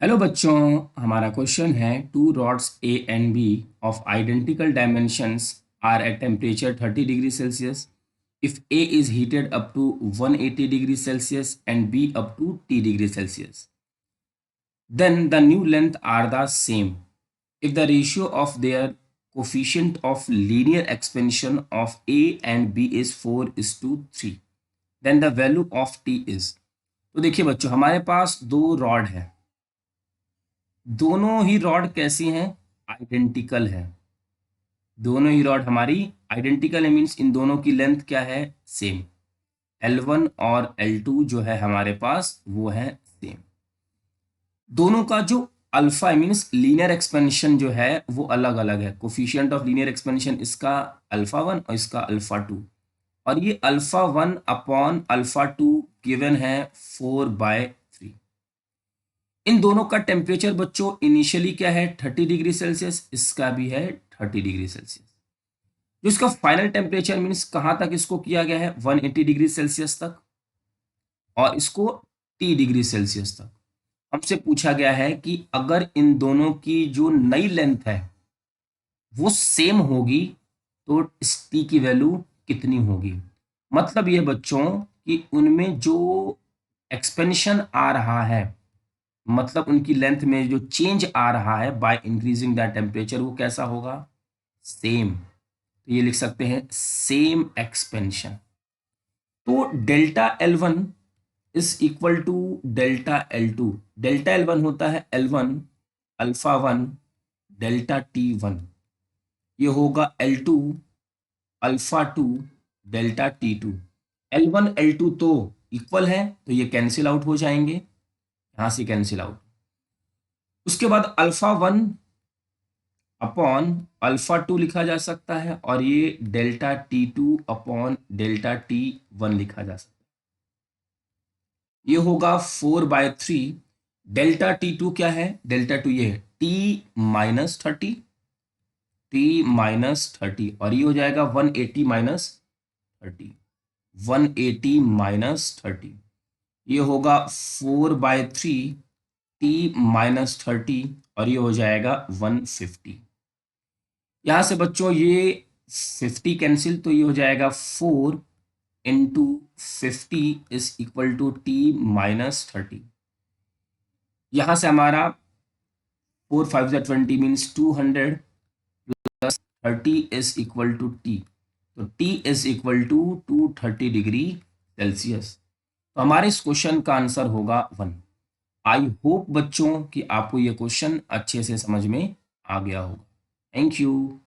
Hello बच्चों, हमारा question है two rods A and B of identical dimensions are at temperature 30 degree Celsius if A is heated up to 180 degree Celsius and B up to T degree Celsius, then the new length are the same if the ratio of their coefficient of linear expansion of A and B is 4:3, then the value of T is। तो देखिए बच्चों, हमारे पास दो rod है। दोनों ही rod कैसी हैं? Identical है। दोनों ही रॉड हमारी आइडेंटिकल है, मीन्स इन दोनों की लेंथ क्या है? सेम। L1 और L2 जो है हमारे पास वो है सेम। दोनों का जो अल्फा मीन्स लीनियर एक्सपेंशन जो है वो अलग अलग है। कोफिशिएंट ऑफ लीनियर एक्सपेंशन इसका अल्फा 1 और इसका अल्फा 2, और ये अल्फा 1 अपॉन अल्फा 2 गिवन है 4/3। इन दोनों का टेम्परेचर बच्चों इनिशियली क्या है? 30 डिग्री सेल्सियस, इसका भी है 30 डिग्री सेल्सियस। जो इसका फाइनल टेम्परेचर मीन्स कहाँ तक इसको किया गया है? 180 डिग्री सेल्सियस तक, और इसको T डिग्री सेल्सियस तक। हमसे पूछा गया है कि अगर इन दोनों की जो नई लेंथ है वो सेम होगी तो इस T की वैल्यू कितनी होगी? मतलब ये बच्चों कि उनमें जो एक्सपेंशन आ रहा है, मतलब उनकी लेंथ में जो चेंज आ रहा है बाय इंक्रीजिंग द टेम्परेचर, वो कैसा होगा? सेम। तो ये लिख सकते हैं सेम एक्सपेंशन। तो delta L1 is equal to delta L2। Delta L1 होता है L1 अल्फा 1 डेल्टा T1, ये होगा L2 alpha 2 delta T2। L1 L2 तो इक्वल है, तो ये कैंसिल आउट हो जाएंगे, यहां से कैंसिल आउट। उसके बाद अल्फा 1 अपॉन अल्फा 2 लिखा जा सकता है, और ये delta T2 upon delta T1 लिखा जा सकता है। ये होगा 4/3। डेल्टा T2 क्या है? डेल्टा 2 ये है T-30, T-30, और ये हो जाएगा 180 - 30, 180 - 30, ये होगा 4/3 T-30, और ये हो जाएगा 150। यहाँ से बच्चों ये 50 कैंसिल, तो ये हो जाएगा 4 into 50 is equal to T-30। यहाँ से हमारा 4 5 20 means 200 plus 30 is equal to T, तो T is equal to 230 degree Celsius. तो हमारे इस क्वेश्चन का आंसर होगा 1। आई होप बच्चों कि आपको ये क्वेश्चन अच्छे से समझ में आ गया होगा। Thank you.